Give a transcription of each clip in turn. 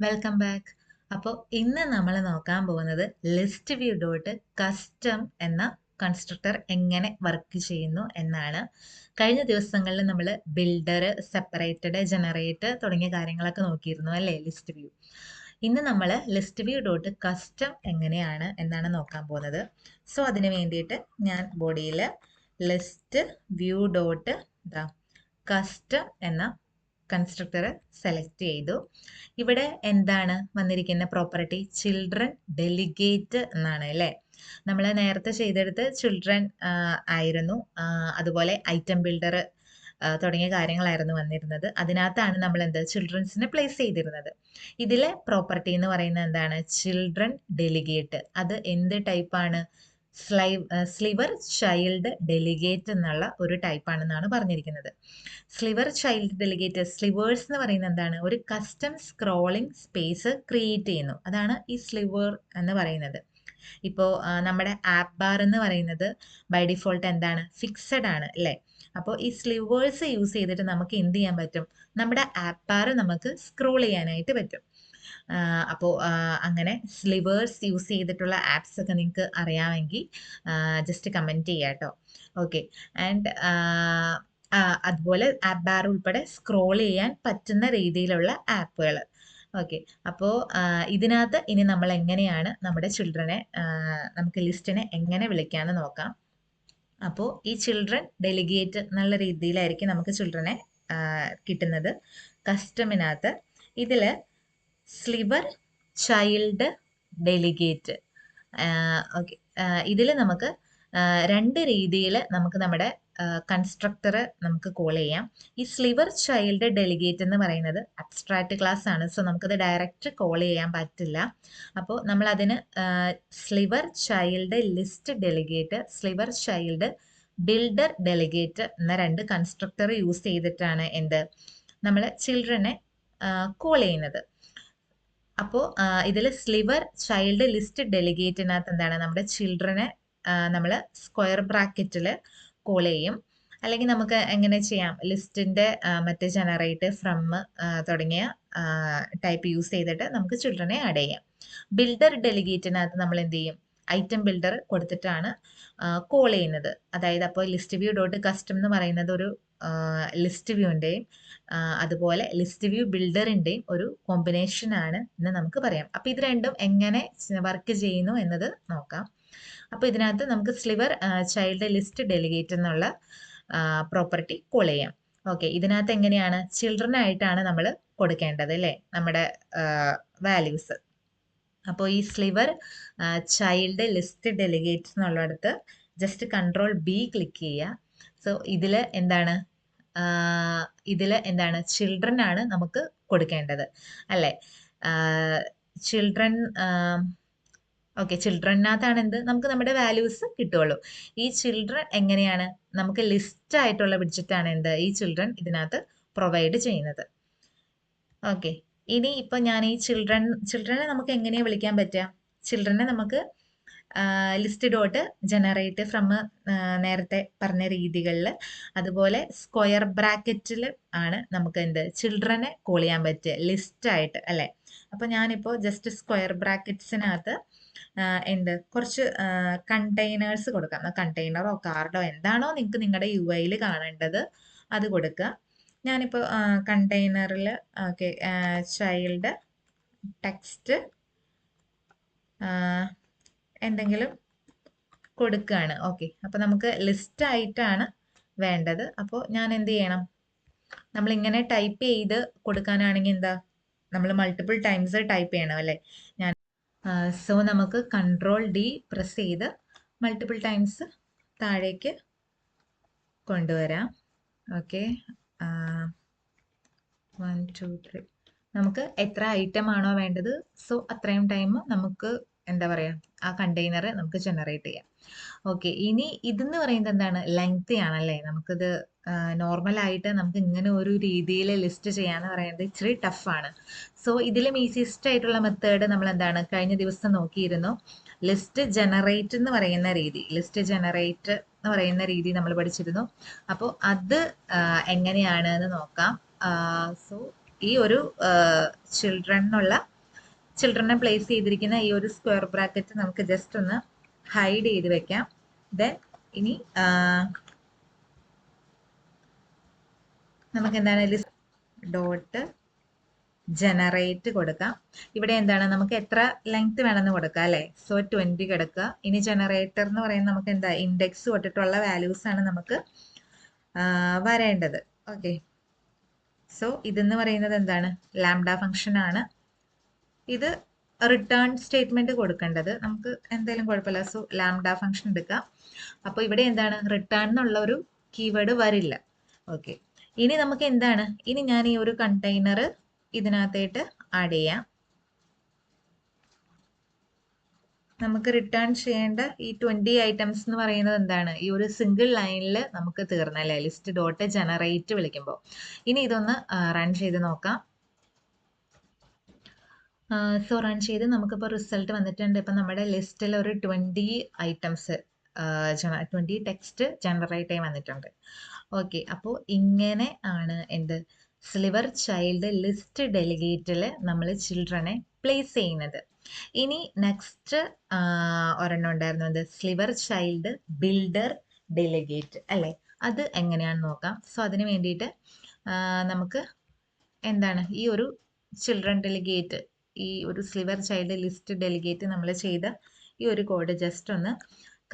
Welcome back. അപ്പോൾ ഇന്ന് നമ്മൾ നോക്കാൻ പോകുന്നത് ലിസ്റ്റ് വ്യൂ ഡോട്ട് കസ്റ്റം എന്ന കൺസ്ട്രക്ടർ എങ്ങനെ വർക്ക് ചെയ്യുന്നു എന്നാണ്. കഴിഞ്ഞ ദിവസങ്ങളിൽ നമ്മൾ ബിൽഡർ, സെപ്പറേറ്റഡ്, ജനറേറ്റ് തുടങ്ങിയ കാര്യങ്ങളൊക്കെ നോക്കിയിരുന്നു അല്ലേ, ലിസ്റ്റ് വ്യൂ. ഇന്ന് നമ്മൾ ലിസ്റ്റ് വ്യൂ ഡോട്ട് കസ്റ്റം എങ്ങനെയാണ് എന്നാണ് നോക്കാൻ പോകുന്നത്. സോ അതിന് വേണ്ടിയിട്ട് ഞാൻ ബോഡിയിൽ ലിസ്റ്റ് വ്യൂ ഡോട്ട് കസ്റ്റം എന്ന കൺസ്ട്രക്ടർ സെലക്ട് ചെയ്തു. ഇവിടെ എന്താണ് വന്നിരിക്കുന്ന പ്രോപ്പർട്ടി? ചിൽഡ്രൻ ഡെലിഗേറ്റ് എന്നാണ് അല്ലേ. നമ്മൾ നേരത്തെ ചെയ്തെടുത്ത് ചിൽഡ്രൻ ആയിരുന്നു. അതുപോലെ ഐറ്റം ബിൽഡർ തുടങ്ങിയ കാര്യങ്ങളായിരുന്നു വന്നിരുന്നത്. അതിനകത്താണ് നമ്മൾ ചിൽഡ്രൻസിനെ പ്ലേസ് ചെയ്തിരുന്നത്. ഇതിലെ പ്രോപ്പർട്ടി എന്ന് പറയുന്നത് എന്താണ്? Children delegate. അത് എന്ത് ടൈപ്പാണ്? സ്ലിവർ ചൈൽഡ് ഡെലിഗേറ്റ് എന്നുള്ള ഒരു ടൈപ്പാണെന്നാണ് പറഞ്ഞിരിക്കുന്നത്. സ്ലിവർ ചൈൽഡ് ഡെലിഗേറ്റ്, സ്ലിവേഴ്സ് എന്ന് പറയുന്നത് എന്താണ്? ഒരു കസ്റ്റം സ്ക്രോളിംഗ് സ്പേസ് ക്രിയേറ്റ് ചെയ്യുന്നു. അതാണ് ഈ സ്ലിവർ എന്ന് പറയുന്നത്. ഇപ്പോൾ നമ്മുടെ ആപ്പ് ബാർ എന്ന് പറയുന്നത് ബൈ ഡിഫോൾട്ട് എന്താണ്? ഫിക്സഡ് ആണ് അല്ലേ. അപ്പോൾ ഈ സ്ലിവേഴ്സ് യൂസ് ചെയ്തിട്ട് നമുക്ക് എന്ത് ചെയ്യാൻ പറ്റും? നമ്മുടെ ആപ്പ് ബാർ നമുക്ക് സ്ക്രോൾ ചെയ്യാനായിട്ട് പറ്റും. അപ്പോൾ അങ്ങനെ സ്ലിവേഴ്സ് യൂസ് ചെയ്തിട്ടുള്ള ആപ്സ് ഒക്കെ നിങ്ങൾക്ക് അറിയാമെങ്കിൽ ജസ്റ്റ് കമൻറ്റ് ചെയ്യാം കേട്ടോ. ഓക്കെ. ആൻഡ് അതുപോലെ ആപ്പ് ബാർ ഉൾപ്പെടെ സ്ക്രോൾ ചെയ്യാൻ പറ്റുന്ന രീതിയിലുള്ള ആപ്പുകൾ. ഓക്കെ. അപ്പോൾ ഇതിനകത്ത് ഇനി നമ്മൾ എങ്ങനെയാണ് നമ്മുടെ ചിൽഡ്രനെ, നമുക്ക് ലിസ്റ്റിനെ എങ്ങനെ വിളിക്കാമെന്ന് നോക്കാം. അപ്പോൾ ഈ ചിൽഡ്രൻ ഡെലിഗേറ്റ് എന്നുള്ള രീതിയിലായിരിക്കും നമുക്ക് ചിൽഡ്രനെ കിട്ടുന്നത്. കസ്റ്റമിനകത്ത് ഇതിൽ സ്ലിവർ ചൈൽഡ് ഡെലിഗേറ്റ്. ഓക്കെ. ഇതിൽ നമുക്ക് രണ്ട് രീതിയിൽ നമുക്ക് നമ്മുടെ കൺസ്ട്രക്ടർ നമുക്ക് കോൾ ചെയ്യാം. ഈ സ്ലിവർ ചൈൽഡ് ഡെലിഗേറ്റ് എന്ന് പറയുന്നത് അബ്സ്ട്രാക്റ്റ് ക്ലാസ് ആണ്. സോ നമുക്കത് ഡയറക്റ്റ് കോൾ ചെയ്യാൻ പറ്റില്ല. അപ്പോൾ നമ്മൾ അതിന് sliver child list delegate, sliver child builder delegate എന്ന രണ്ട് കൺസ്ട്രക്ടർ യൂസ് ചെയ്തിട്ടാണ് നമ്മൾ ചിൽഡ്രനെ കോൾ ചെയ്യുന്നത്. അപ്പോൾ ഇതിൽ സ്ലിവർ ചൈൽഡ് ലിസ്റ്റ് ഡെലിഗേറ്റിനകത്ത് എന്താണ്? നമ്മുടെ ചിൽഡ്രനെ നമ്മൾ സ്ക്വയർ ബ്രാക്കറ്റിൽ കോൾ ചെയ്യും. അല്ലെങ്കിൽ നമുക്ക് എങ്ങനെ ചെയ്യാം? ലിസ്റ്റിൻ്റെ മറ്റേ ജനറേറ്റ്, ഫ്രം തുടങ്ങിയ ടൈപ്പ് യൂസ് ചെയ്തിട്ട് നമുക്ക് ചിൽഡ്രനെ ആഡ് ചെയ്യാം. ബിൽഡർ ഡെലിഗേറ്റിനകത്ത് നമ്മൾ എന്ത് ചെയ്യും? ഐറ്റം ബിൽഡർ കൊടുത്തിട്ടാണ് കോൾ ചെയ്യുന്നത്. അതായത് അപ്പോൾ ലിസ്റ്റ് വ്യൂ ഡോട്ട് കസ്റ്റം എന്ന് പറയുന്നത് ഒരു ലിസ്റ്റ് വ്യൂവിൻ്റെയും അതുപോലെ ലിസ്റ്റ് വ്യൂ ബിൽഡറിൻ്റെയും ഒരു കോമ്പിനേഷൻ ആണ് എന്ന് നമുക്ക് പറയാം. അപ്പോൾ ഇത് രണ്ടും എങ്ങനെ വർക്ക് ചെയ്യുന്നു എന്നത് നോക്കാം. അപ്പോൾ ഇതിനകത്ത് നമുക്ക് സ്ലിവർ ചൈൽഡ് ലിസ്റ്റ് ഡെലിഗേറ്റ് എന്നുള്ള പ്രോപ്പർട്ടി കോൾ ചെയ്യാം. ഓക്കെ. ഇതിനകത്ത് എങ്ങനെയാണ്? ചിൽഡ്രൻ ആയിട്ടാണ് നമ്മൾ കൊടുക്കേണ്ടത് അല്ലേ, നമ്മുടെ വാല്യൂസ്. അപ്പോൾ ഈ സ്ലിവർ ചൈൽഡ് ലിസ്റ്റ് ഡെലിഗേറ്റ് എന്നുള്ളിടത്ത് ജസ്റ്റ് കൺട്രോൾ ബി ക്ലിക്ക് ചെയ്യുക. സോ ഇതിൽ എന്താണ്? ചിൽഡ്രൻ ആണ് നമുക്ക് കൊടുക്കേണ്ടത് അല്ലേ. ചിൽഡ്രൻ. ഓക്കെ. ചിൽഡ്രനകത്താണ് നമുക്ക് നമ്മുടെ വാല്യൂസ് കിട്ടുള്ളൂ. ഈ ചിൽഡ്രൻ എങ്ങനെയാണ്? നമുക്ക് ലിസ്റ്റ് ആയിട്ടുള്ള പിടിച്ചിട്ടാണ് ഈ ചിൽഡ്രൻ പ്രൊവൈഡ് ചെയ്യുന്നത്. ഓക്കെ. ഇനി ഇപ്പൊ ഞാൻ ഈ ചിൽഡ്രനെ നമുക്ക് എങ്ങനെയാ വിളിക്കാൻ പറ്റുക? ചിൽഡ്രനെ നമുക്ക് ലിസ്റ്റ് ഡോട്ട് ജനറേറ്റ് ഫ്രം നേരത്തെ പറഞ്ഞ രീതികളിൽ, അതുപോലെ സ്ക്വയർ ബ്രാക്കറ്റിൽ ആണ് നമുക്ക് ചിൽഡ്രനെ കോൾ ചെയ്യാൻ പറ്റുക ലിസ്റ്റ് ആയിട്ട് അല്ലേ. അപ്പൊ ഞാനിപ്പോൾ ജസ്റ്റ് സ്ക്വയർ ബ്രാക്കറ്റ്സിനകത്ത് കുറച്ച് കണ്ടെയ്നേഴ്സ് കൊടുക്കാം. കണ്ടെയ്നറോ കാർഡോ എന്താണോ നിങ്ങൾക്ക് നിങ്ങളുടെ UI കാണേണ്ടത് അത് കൊടുക്കുക. ഞാനിപ്പോൾ കണ്ടെയ്നറിൽ ഓക്കെ ചൈൽഡ് ടെക്സ്റ്റ് എന്തെങ്കിലും കൊടുക്കുകയാണ്. ഓക്കെ. അപ്പോൾ നമുക്ക് ലിസ്റ്റ് ആയിട്ടാണ് വേണ്ടത്. അപ്പോൾ ഞാൻ എന്ത് ചെയ്യണം? നമ്മളിങ്ങനെ ടൈപ്പ് ചെയ്ത് കൊടുക്കാനാണെങ്കിൽ നമ്മൾ മൾട്ടിപ്പിൾ ടൈംസ് ടൈപ്പ് ചെയ്യണം അല്ലേ. സോ നമുക്ക് കൺട്രോൾ ഡി പ്രസ് ചെയ്ത് മൾട്ടിപ്പിൾ ടൈംസ് താഴേക്ക് കൊണ്ടുവരാം. ഓക്കെ. 1 2 3 നമുക്ക് എത്ര ഐറ്റം ആണോ വേണ്ടത്, സോ അത്രയും ടൈം നമുക്ക് ആ കണ്ടെയ്നർ നമുക്ക് ജനറേറ്റ് ചെയ്യാം. ഓക്കെ. ഇനി ഇതെന്ന് പറയുന്നത് എന്താണ്? ലെങ്തി ആണല്ലേ. നമുക്കിത് നോർമലായിട്ട് നമുക്ക് ഇങ്ങനെ ഒരു രീതിയിൽ ലിസ്റ്റ് ചെയ്യാന്ന് പറയുന്നത് ഇച്ചിരി ടഫാണ്. സോ ഇതിലും ഈസിയസ്റ്റ് ആയിട്ടുള്ള മെത്തേഡ് നമ്മൾ കഴിഞ്ഞ ദിവസം നോക്കിയിരുന്നു. ലിസ്റ്റ് ജനറേറ്റ് എന്ന് പറയുന്ന രീതി നമ്മൾ പഠിച്ചിരുന്നു. അപ്പോൾ അത് എങ്ങനെയാണ് എന്ന് നോക്കാം. സോ ഈ ഒരു ചിൽഡ്രനുള്ള ചിൽഡ്രനെ പ്ലേസ് ചെയ്തിരിക്കുന്ന ഈ ഒരു സ്ക്വയർ ബ്രാക്കറ്റ് നമുക്ക് ജസ്റ്റ് ഒന്ന് ഹൈഡ് ചെയ്ത് വെക്കാം. ദെൻ ഇനി നമുക്ക് എന്താണ് ഡോട്ട് ജനറേറ്റ് കൊടുക്കാം. ഇവിടെ എന്താണ് നമുക്ക് എത്ര ലെങ്ത് വേണമെന്ന് കൊടുക്കാം അല്ലേ. സോ 20 കിടക്കുക. ഇനി ജനറേറ്റർ എന്ന് പറയുന്നത് നമുക്ക് എന്താ ഇൻഡെക്സ് തൊട്ടിട്ടുള്ള വാല്യൂസ് ആണ് നമുക്ക് വരേണ്ടത്. ഓക്കെ, സോ ഇതെന്ന് പറയുന്നത് എന്താണ് ലാംഡ ഫംഗ്ഷൻ ആണ്. ഇത് റിട്ടേൺ സ്റ്റേറ്റ്മെന്റ് കൊടുക്കേണ്ടത് നമുക്ക് എന്തായാലും കുഴപ്പമില്ല. സോ ലാംഡ ഫംഗ്ഷൻ എടുക്കാം. അപ്പോൾ ഇവിടെ എന്താണ് റിട്ടേൺ എന്നുള്ള ഒരു കീവേഡ് വരില്ല. ഓക്കെ, ഇനി നമുക്ക് എന്താണ് ഇനി ഞാൻ ഈ ഒരു കണ്ടെയ്നർ ഇതിനകത്തേട്ട് ആഡ് ചെയ്യാം. നമുക്ക് റിട്ടേൺ ചെയ്യേണ്ട ഈ 20 ഐറ്റംസ് എന്ന് പറയുന്നത് എന്താണ് ഈ ഒരു സിംഗിൾ ലൈനിൽ നമുക്ക് തീർന്നല്ലേ ലിസ്റ്റ് ഡോട്ട് ജനറേറ്റ് വിളിക്കുമ്പോൾ. ഇനി ഇതൊന്ന് റൺ ചെയ്ത് നോക്കാം. സോ റൺ ചെയ്ത് നമുക്കിപ്പോൾ റിസൾട്ട് വന്നിട്ടുണ്ട്. ഇപ്പം നമ്മുടെ ലിസ്റ്റിൽ ഒരു 20 ഐറ്റംസ് 20 ടെക്സ്റ്റ് ജനറേറ്റ് ആയി വന്നിട്ടുണ്ട്. ഓക്കെ, അപ്പോൾ ഇങ്ങനെ ആണ് എന്ത് സ്ലിവർ ചൈൽഡ് ലിസ്റ്റ് ഡെലിഗേറ്റിൽ നമ്മൾ ചിൽഡ്രനെ പ്ലേസ് ചെയ്യുന്നത്. ഇനി നെക്സ്റ്റ് ഒരെണ്ണം ഉണ്ടായിരുന്നു എന്ത് സ്ലിവർ ചൈൽഡ് ബിൽഡർ ഡെലിഗേറ്റ് അല്ലേ. അത് എങ്ങനെയാണെന്ന് നോക്കാം. സോ അതിന് വേണ്ടിയിട്ട് നമുക്ക് എന്താണ് ഈ ഒരു ചിൽഡ്രൻ ഡെലിഗേറ്റ് ഈ ഒരു സ്ലിവർ ചൈൽഡ് ലിസ്റ്റ് ഡെലിഗേറ്റ് നമ്മൾ ചെയ്ത ഈ ഒരു കോഡ് ജസ്റ്റ് ഒന്ന്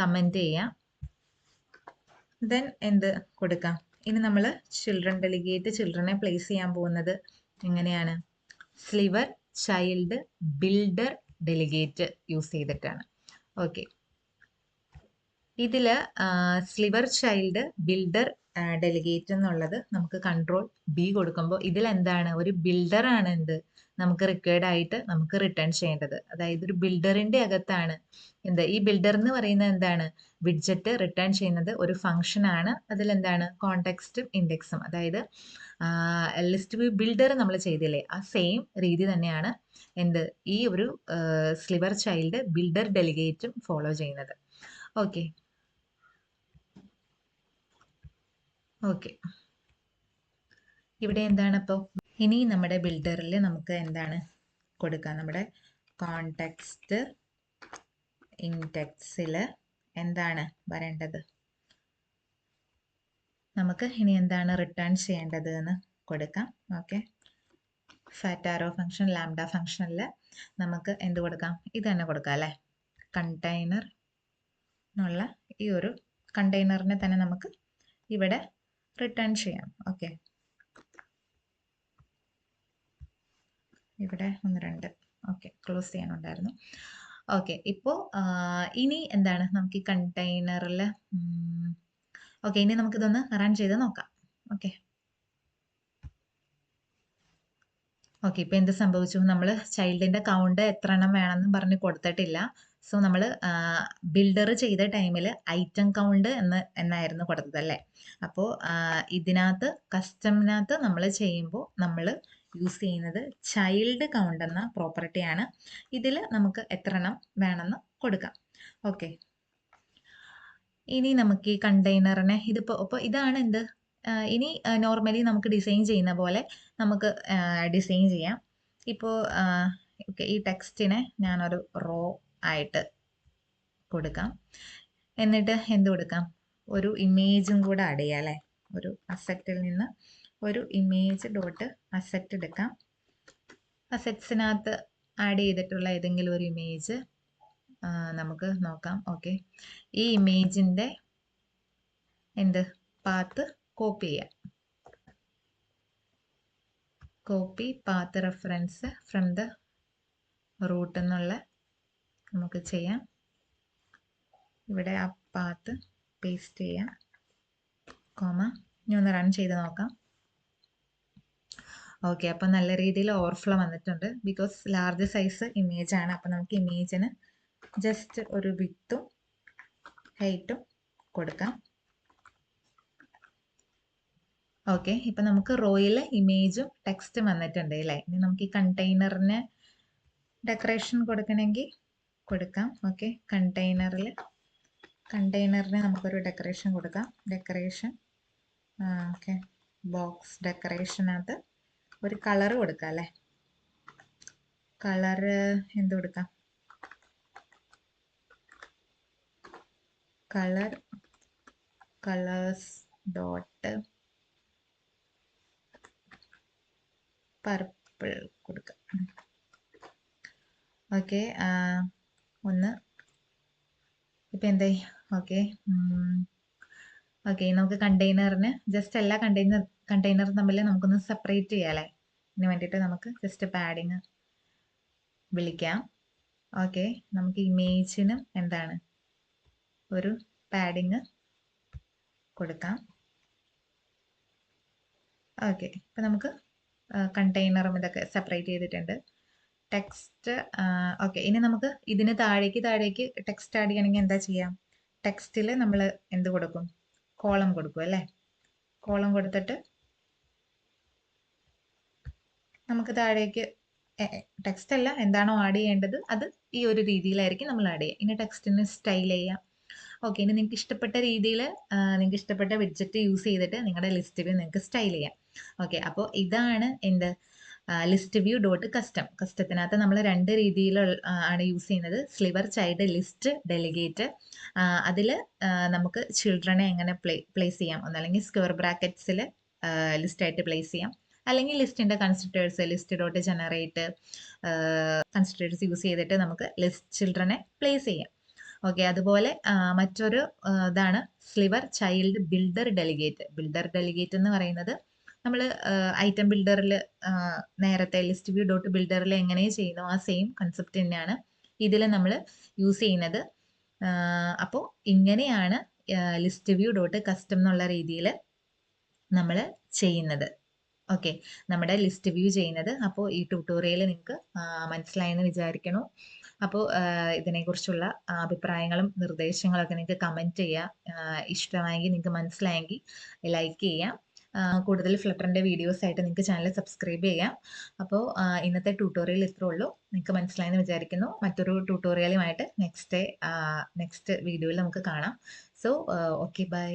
കമൻറ്റ് ചെയ്യാം. ദെൻ എന്ത് കൊടുക്കാം. ഇനി നമ്മൾ ചിൽഡ്രൻ ഡെലിഗേറ്റ് ചിൽഡ്രനെ പ്ലേസ് ചെയ്യാൻ പോകുന്നത് എങ്ങനെയാണ് സ്ലിവർ ചൈൽഡ് ബിൽഡർ ഡെലിഗേറ്റ് യൂസ് ചെയ്തിട്ടാണ്. ഓക്കെ, ഇതിൽ സ്ലിവർ ചൈൽഡ് ബിൽഡർ ഡെലിഗേറ്റ് എന്നുള്ളത് നമുക്ക് കൺട്രോൾ ബി കൊടുക്കുമ്പോൾ ഇതിൽ എന്താണ് ഒരു ബിൽഡർ ആണ് എന്ത് നമുക്ക് റിക്വയർഡ് ആയിട്ട് നമുക്ക് റിട്ടേൺ ചെയ്യേണ്ടത്. അതായത് ഒരു ബിൽഡറിന്റെ അകത്താണ് എന്ത് ഈ ബിൽഡർ എന്ന് പറയുന്നത് എന്താണ് വിഡ്ജറ്റ് റിട്ടേൺ ചെയ്യുന്നത് ഒരു ഫംഗ്ഷൻ ആണ്. അതിലെന്താണ് കോണ്ടെക്സ്റ്റും ഇൻഡെക്സും. അതായത് ലിസ്റ്റ് വ്യൂ ബിൽഡർ നമ്മൾ ചെയ്തില്ലേ ആ സെയിം രീതി തന്നെയാണ് എന്ത് ഈ ഒരു സ്ലിവർ ചൈൽഡ് ബിൽഡർ ഡെലിഗേറ്റും ഫോളോ ചെയ്യുന്നത്. ഓക്കെ ഓക്കെ, ഇവിടെ എന്താണ് അപ്പോൾ ഇനി നമ്മുടെ ബിൽഡറിൽ നമുക്ക് എന്താണ് കൊടുക്കാം. നമ്മുടെ കോണ്ടെക്സ്റ്റ് ഇൻഡെക്സിൽ എന്താണ് വരേണ്ടത് നമുക്ക് ഇനി എന്താണ് റിട്ടേൺ ചെയ്യേണ്ടത് എന്ന് കൊടുക്കാം. ഓക്കെ, ഫാറ്റ് ആരോ ഫംഗ്ഷൻ ലാംഡ ഫംഗ്ഷനിൽ നമുക്ക് എന്ത് കൊടുക്കാം ഇത് തന്നെ കൊടുക്കാം അല്ലേ. കണ്ടെയ്നർ എന്നുള്ള ഈ ഒരു കണ്ടെയ്നറിനെ തന്നെ നമുക്ക് ഇവിടെ റിട്ടേൺ ചെയ്യാം. ഓക്കെ, ഇവിടെ 1 2 ഓക്കെ ക്ലോസ് ചെയ്യാനുണ്ടായിരുന്നു. ഓക്കെ, ഇപ്പോൾ ഇനി എന്താണ് നമുക്ക് ഈ കണ്ടെയ്നറിൽ ഓക്കെ ഇനി നമുക്കിതൊന്ന് റൺ ചെയ്ത് നോക്കാം. ഓക്കെ ഓക്കെ, ഇപ്പം എന്ത് സംഭവിച്ചു നമ്മൾ ചൈൽഡിൻ്റെ കൗണ്ട് എത്ര എണ്ണം വേണമെന്ന് പറഞ്ഞ് കൊടുത്തിട്ടില്ല. സോ നമ്മൾ ബിൽഡർ ചെയ്ത ടൈമിൽ ഐറ്റം കൗണ്ട് എന്നായിരുന്നു കൊടുത്തത് അല്ലേ. അപ്പോൾ ഇതിനകത്ത് കസ്റ്റമിനകത്ത് നമ്മൾ ചെയ്യുമ്പോൾ നമ്മൾ യൂസ് ചെയ്യുന്നത് ചൈൽഡ് കൗണ്ട് എന്ന പ്രോപ്പർട്ടിയാണ്. ഇതിൽ നമുക്ക് എത്ര എണ്ണം വേണമെന്ന് കൊടുക്കാം. ഓക്കെ, ഇനി നമുക്ക് ഈ കണ്ടെയ്നറിനെ ഇപ്പോൾ ഇതാണ് എന്ത് ഇനി നോർമലി നമുക്ക് ഡിസൈൻ ചെയ്യുന്ന പോലെ നമുക്ക് ഡിസൈൻ ചെയ്യാം. ഇപ്പോൾ ഓക്കെ ഈ ടെക്സ്റ്റിനെ ഞാനൊരു റോ ആയിട്ട് കൊടുക്കാം. എന്നിട്ട് എന്ത് കൊടുക്കാം ഒരു ഇമേജും കൂടെ ആഡ് ചെയ്യാം അല്ലേ. ഒരു അസറ്റിൽ നിന്ന് ഒരു ഇമേജ് ഡോട്ട് അസറ്റ് എടുക്കാം. അസറ്റ്സിനകത്ത് ആഡ് ചെയ്തിട്ടുള്ള ഏതെങ്കിലും ഒരു ഇമേജ് നമുക്ക് നോക്കാം. ഓക്കെ, ഈ ഇമേജിൻ്റെ എന്ത് പാത്ത് കോപ്പി ചെയ്യാം. Copy path reference from the root എന്നുള്ള നമുക്ക് ചെയ്യാം. ഇവിടെ ആ പാത്ത് പേസ്റ്റ് ചെയ്യാം. കോമ ഇനി ഒന്ന് റൺ ചെയ്ത് നോക്കാം. ഓക്കെ, അപ്പം നല്ല രീതിയിൽ ഓവർഫ്ലോ വന്നിട്ടുണ്ട്. ബിക്കോസ് ലാർജ് സൈസ് ഇമേജ് ആണ്. അപ്പം നമുക്ക് ഇമേജിന് ജസ്റ്റ് ഒരു വിഡ്ത്തും ഹൈറ്റും കൊടുക്കാം. ഓക്കെ, ഇപ്പം നമുക്ക് റോയിൽ ഇമേജും ടെക്സ്റ്റും വന്നിട്ടുണ്ട് അല്ലേ. ഇനി നമുക്ക് ഈ കണ്ടെയ്നറിന് ഡെക്കറേഷൻ കൊടുക്കണമെങ്കിൽ കൊടുക്കാം. ഓക്കെ, കണ്ടെയ്നറിന് നമുക്കൊരു ഡെക്കറേഷൻ കൊടുക്കാം. ഡെക്കറേഷൻ ഓക്കെ ബോക്സ് ഡെക്കറേഷനകത്ത് ഒരു കളർ കൊടുക്കാം അല്ലേ. കളറ് എന്ത് കൊടുക്കാം? കളർ കളേഴ്സ് ഡോട്ട് പർപ്പിൾ കൊടുക്കാം. ഓക്കെ, ഒന്ന് ഇപ്പം എന്തായി? ഓക്കെ, ഓക്കെ, നമുക്ക് കണ്ടെയ്നറിന് ജസ്റ്റ് എല്ലാ കണ്ടെയ്നറും തമ്മിൽ നമുക്കൊന്ന് സെപ്പറേറ്റ് ചെയ്യാം അല്ലേ? ഇതിന് വേണ്ടിയിട്ട് നമുക്ക് ജസ്റ്റ് പാഡിങ് വിളിക്കാം. ഓക്കെ, നമുക്ക് ഇമേജിന് എന്താണ് ഒരു പാഡിങ് കൊടുക്കാം. ഓക്കെ, ഇപ്പം നമുക്ക് കണ്ടെയ്നറും ഇതൊക്കെ സെപ്പറേറ്റ് ചെയ്തിട്ടുണ്ട്. ടെക്സ്റ്റ് ഓക്കെ, ഇനി നമുക്ക് ഇതിന് താഴേക്ക് ടെക്സ്റ്റ് ആഡ് ചെയ്യണമെങ്കിൽ എന്താ ചെയ്യാം? ടെക്സ്റ്റിൽ നമ്മൾ എന്ത് കൊടുക്കും? കോളം കൊടുക്കും അല്ലേ? കോളം കൊടുത്തിട്ട് നമുക്ക് താഴേക്ക് ടെക്സ്റ്റ് അല്ല, എന്താണോ ആഡ് ചെയ്യേണ്ടത് അത് ഈ ഒരു രീതിയിലായിരിക്കും നമ്മൾ ആഡ് ചെയ്യുക. ഇനി ടെക്സ്റ്റിന് സ്റ്റൈൽ ചെയ്യാം. ഓക്കെ, ഇനി നിങ്ങൾക്ക് ഇഷ്ടപ്പെട്ട രീതിയിൽ നിങ്ങൾക്ക് ഇഷ്ടപ്പെട്ട വിഡ്ജറ്റ് യൂസ് ചെയ്തിട്ട് നിങ്ങളുടെ ലിസ്റ്റ് വ്യൂ നിങ്ങൾക്ക് സ്റ്റൈൽ ചെയ്യാം. ഓക്കെ, അപ്പോൾ ഇതാണ് എന്ത് ലിസ്റ്റ് വ്യൂ ഡോട്ട് കസ്റ്റം. കസ്റ്റത്തിനകത്ത് നമ്മൾ രണ്ട് രീതിയിൽ ആണ് യൂസ് ചെയ്യുന്നത്. സ്ലിവർ, ചൈൽഡ്, ലിസ്റ്റ്, ഡെലിഗേറ്റ്. അതിൽ നമുക്ക് ചിൽഡ്രനെ എങ്ങനെ പ്ലേസ് ചെയ്യാം, ഒന്നല്ലെങ്കിൽ സ്ക്വയർ ബ്രാക്കറ്റ്സിൽ ലിസ്റ്റായിട്ട് പ്ലേസ് ചെയ്യാം, അല്ലെങ്കിൽ ലിസ്റ്റിൻ്റെ constructors list dot generate constructors use ചെയ്തിട്ട് നമുക്ക് ലിസ്റ്റ് ചിൽഡ്രനെ പ്ലേസ് ചെയ്യാം. ഓക്കെ, അതുപോലെ മറ്റൊരു ഇതാണ് sliver, child, builder, delegate. Builder delegate എന്ന് പറയുന്നത് നമ്മൾ ഐറ്റം ബിൽഡറിൽ നേരത്തെ ലിസ്റ്റ് വ്യൂ ഡോട്ട് ബിൽഡറിൽ എങ്ങനെ ചെയ്യുന്നു ആ സെയിം കൺസെപ്റ്റ് തന്നെയാണ് ഇതിൽ നമ്മൾ യൂസ് ചെയ്യുന്നത്. അപ്പോൾ ഇങ്ങനെയാണ് ലിസ്റ്റ് വ്യൂ ഡോട്ട് കസ്റ്റം എന്നുള്ള രീതിയിൽ നമ്മൾ ചെയ്യുന്നത്. ഓക്കെ, നമ്മുടെ ലിസ്റ്റ് വ്യൂ ചെയ്യുന്നത്. അപ്പോൾ ഈ ട്യൂട്ടോറിയൽ നിങ്ങൾക്ക് മനസ്സിലായെന്ന് വിചാരിക്കണു. അപ്പോൾ ഇതിനെക്കുറിച്ചുള്ള അഭിപ്രായങ്ങളും നിർദ്ദേശങ്ങളൊക്കെ നിങ്ങൾക്ക് കമൻറ്റ് ചെയ്യാം. ഇഷ്ടമായെങ്കിൽ, നിങ്ങൾക്ക് മനസ്സിലായെങ്കിൽ ലൈക്ക് ചെയ്യാം. കൂടുതൽ ഫ്ലട്ടറിൻ്റെ വീഡിയോസ് ആയിട്ട് നിങ്ങൾക്ക് ചാനൽ സബ്സ്ക്രൈബ് ചെയ്യാം. അപ്പോൾ ഇന്നത്തെ ട്യൂട്ടോറിയൽ ഇത്രേ ഉള്ളൂ. നിങ്ങൾക്ക് മനസ്സിലായെന്ന് വിചാരിക്കുന്നു. മറ്റൊരു ട്യൂട്ടോറിയലുമായിട്ട് നെക്സ്റ്റ് വീഡിയോയിൽ നമുക്ക് കാണാം. So okay, by.